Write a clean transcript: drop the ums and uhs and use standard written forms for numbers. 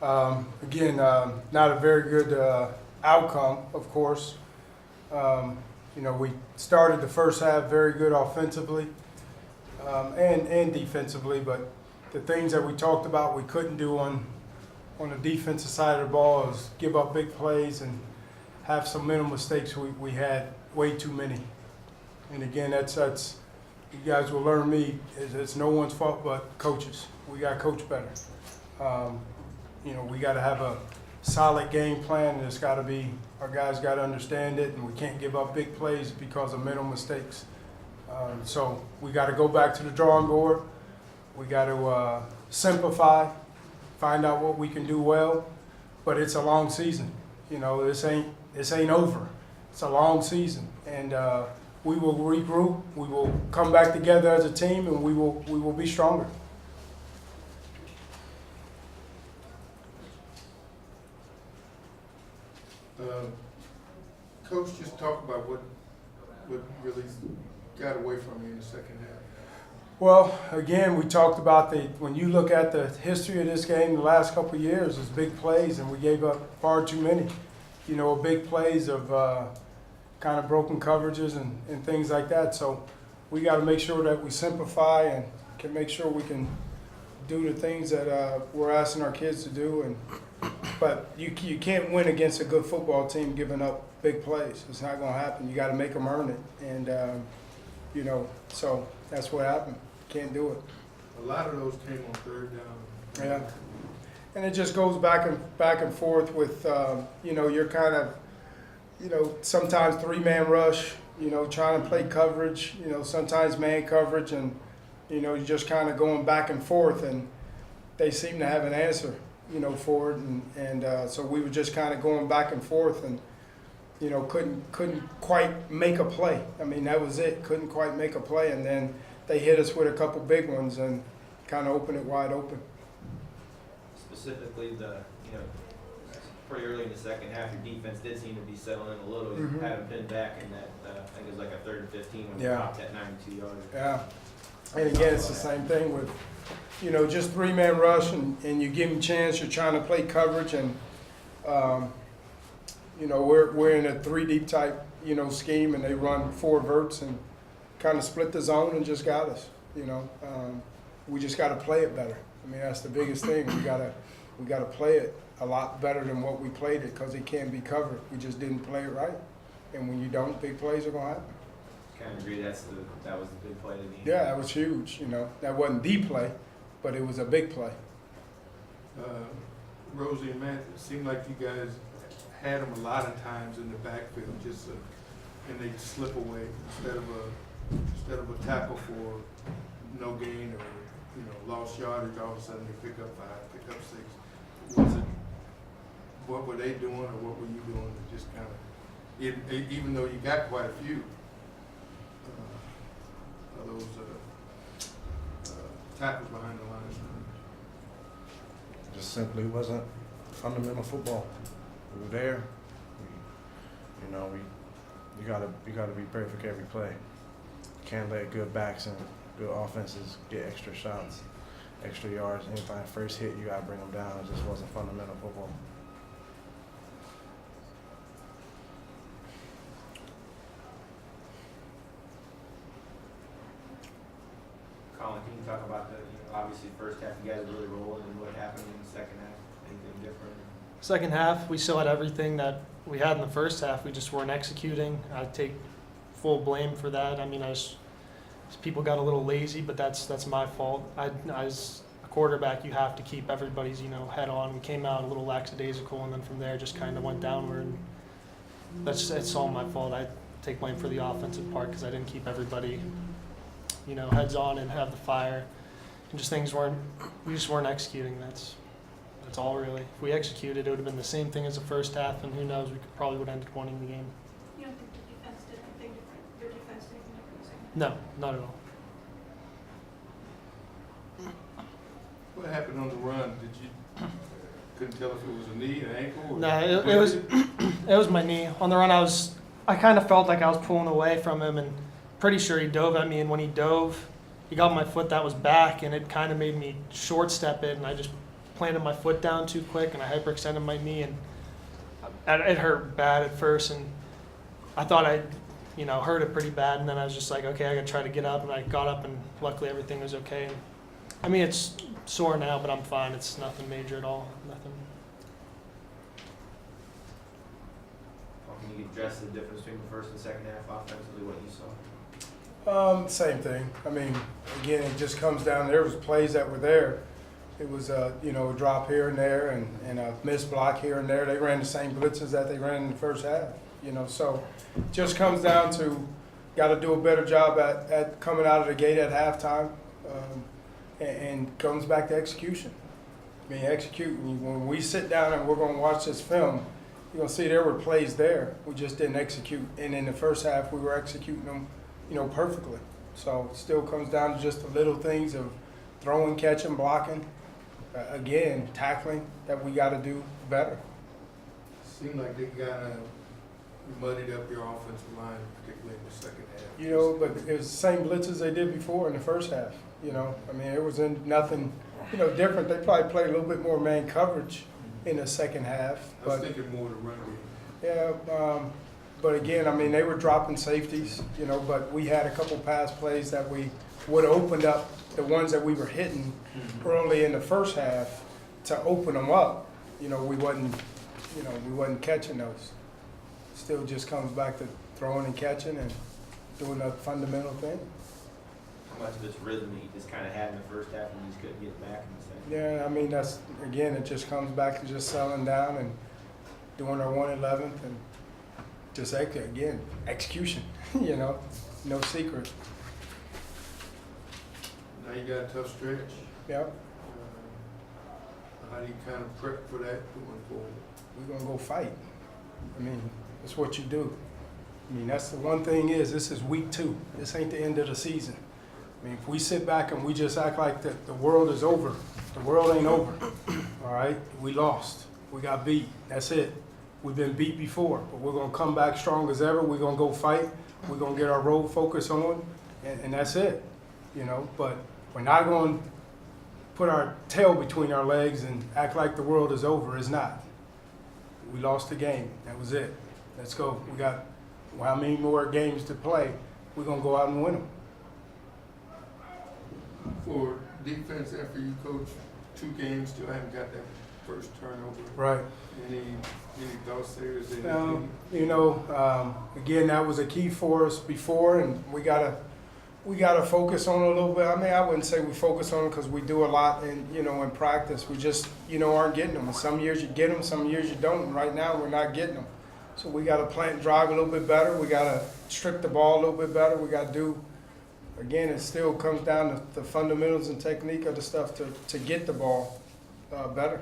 Again, not a very good outcome, of course. We started the first half very good offensively and defensively, but the things that we talked about we couldn't do on the defensive side of the ball is give up big plays and have some mental mistakes. We had way too many. And again, that's you guys will learn me, it's no one's fault but coaches. We got to coach better. We got to have a solid game plan, and it's got to be, our guys got to understand it, and we can't give up big plays because of mental mistakes. So we got to go back to the drawing board. We got to simplify, find out what we can do well, but it's a long season. This ain't over. It's a long season, and we will regroup. We will come back together as a team, and we will be stronger. Coach, just talk about what really got away from you in the second half. Well, again, we talked about when you look at the history of this game the last couple of years, it's big plays, and we gave up far too many. Big plays of kind of broken coverages and things like that. So we got to make sure that we simplify and can make sure we can do the things that we're asking our kids to do. But you can't win against a good football team giving up big plays. It's not going to happen. You got to make them earn it. And, so that's what happened. Can't do it. A lot of those came on third down. Yeah. And it just goes back and forth with, you're kind of, sometimes three-man rush, trying to play coverage, sometimes man coverage, and, you're just kind of going back and forth, and they seem to have an answer, for it. And so we were just kind of going back and forth and, couldn't quite make a play. I mean, that was it. Couldn't quite make a play. And then they hit us with a couple big ones and kind of opened it wide open. Specifically, pretty early in the second half, your defense did seem to be settling a little. You had them pinned back in that, I think it was like a 3rd and 15 when you dropped that 92 yards. Yeah. And again, it's the same thing with, just three-man rush, and you give them a chance. You're trying to play coverage, and we're in a 3-deep type scheme, and they run 4 verts and kind of split the zone and just got us. We just got to play it better. I mean, that's the biggest thing. We gotta play it a lot better than what we played it, because it can't be covered. We just didn't play it right, and when you don't, big plays are gonna happen. Kind of agree that was the big play of the game. Yeah, that was huge. That wasn't the play, but it was a big play. Rosie and Matt, it seemed like you guys had them a lot of times in the backfield, and they slip away instead of a tackle for no gain or lost yardage. All of a sudden they pick up 5, pick up 6. What were they doing, or what were you doing to just kind of, even though you got quite a few of those tackles behind the line of scrimmage? Just simply wasn't fundamental football. We were there. You gotta be perfect every play. You can't let good backs and good offenses get extra shots, extra yards. Anytime first hit, you gotta bring them down. It just wasn't fundamental football. Colin, can you talk about obviously first half you guys really rolling, and what happened in the second half? Anything different? Second half, we still had everything that we had in the first half. We just weren't executing. I take full blame for that. I mean, people got a little lazy, but that's my fault. As a quarterback, you have to keep everybody's head on. We came out a little lackadaisical, and then from there just kind of went downward. And it's all my fault. I take blame for the offensive part because I didn't keep everybody heads on and have the fire. And just we just weren't executing. That's all really. If we executed, it would have been the same thing as the first half, and who knows, we probably would have ended winning the game. You don't think the defense did anything different? Your defense did anything different in the second half? No, not at all. What happened on the run? Did you couldn't tell if it was a knee, an ankle? Or No, it was it was my knee. On the run, I kind of felt like I was pulling away from him, and pretty sure he dove at me. And when he dove, he got my foot that was back, and it kind of made me short step it, and I just planted my foot down too quick and I hyperextended my knee, and it hurt bad at first, and I thought I, hurt it pretty bad, and then I was just like, okay, I gotta try to get up, and I got up, and luckily everything was okay. And, I mean, it's sore now, but I'm fine. It's nothing major at all. Nothing. How can you address the difference between the first and second half offensively, what you saw? Same thing. I mean, again, it just comes down, there was plays that were there. It was, a drop here and there and a missed block here and there. They ran the same blitzes that they ran in the first half, So just comes down to, got to do a better job at coming out of the gate at halftime, and comes back to execution. I mean, execute. When we sit down and we're going to watch this film, you're going to see there were plays there. We just didn't execute. And in the first half, we were executing them, perfectly. So it still comes down to just the little things of throwing, catching, blocking, again, tackling that we got to do better. Seemed like they kind of muddied up your offensive line, particularly in the second half. But it was the same blitzes they did before in the first half. I mean, it was nothing, different. They probably played a little bit more man coverage in the second half. I was thinking more the run game. Yeah, but again, I mean, they were dropping safeties, but we had a couple pass plays that we would have opened up the ones that we were hitting early in the first half to open them up. We wasn't catching those. Still just comes back to throwing and catching and doing a fundamental thing. How much of this rhythm that you just kind of had in the first half and you just couldn't get it back in the second? Yeah, I mean, that's, again, it just comes back to just settling down and doing our 1/11th and just, again, execution, no secret. Now you got a tough stretch. Yep, How do you kind of prep for that going forward? we're gonna go fight. I mean, that's what you do. I mean, that's the one thing this is week 2. This ain't the end of the season. I mean, if we sit back and we just act like the world is over, the world ain't over, all right? We lost. We got beat. That's it. We've been beat before, but we're going to come back strong as ever. We're going to go fight. We're going to get our road focus on, and that's it, But we're not going to put our tail between our legs and act like the world is over. It's not. We lost the game. That was it. Let's go. We got how many more games to play? We're going to go out and win them. For defense, after you coach 2 games, still haven't got that first turnover. Right. Any thoughts there? Is there anything? Again, that was a key for us before, and we gotta focus on it a little bit. I mean, I wouldn't say we focus on it because we do a lot in practice. We just aren't getting them. And some years you get them, some years you don't. And right now we're not getting them. So we got to plant and drive a little bit better. We got to strip the ball a little bit better. We got to do. Again, it still comes down to the fundamentals and technique of the stuff to get the ball better.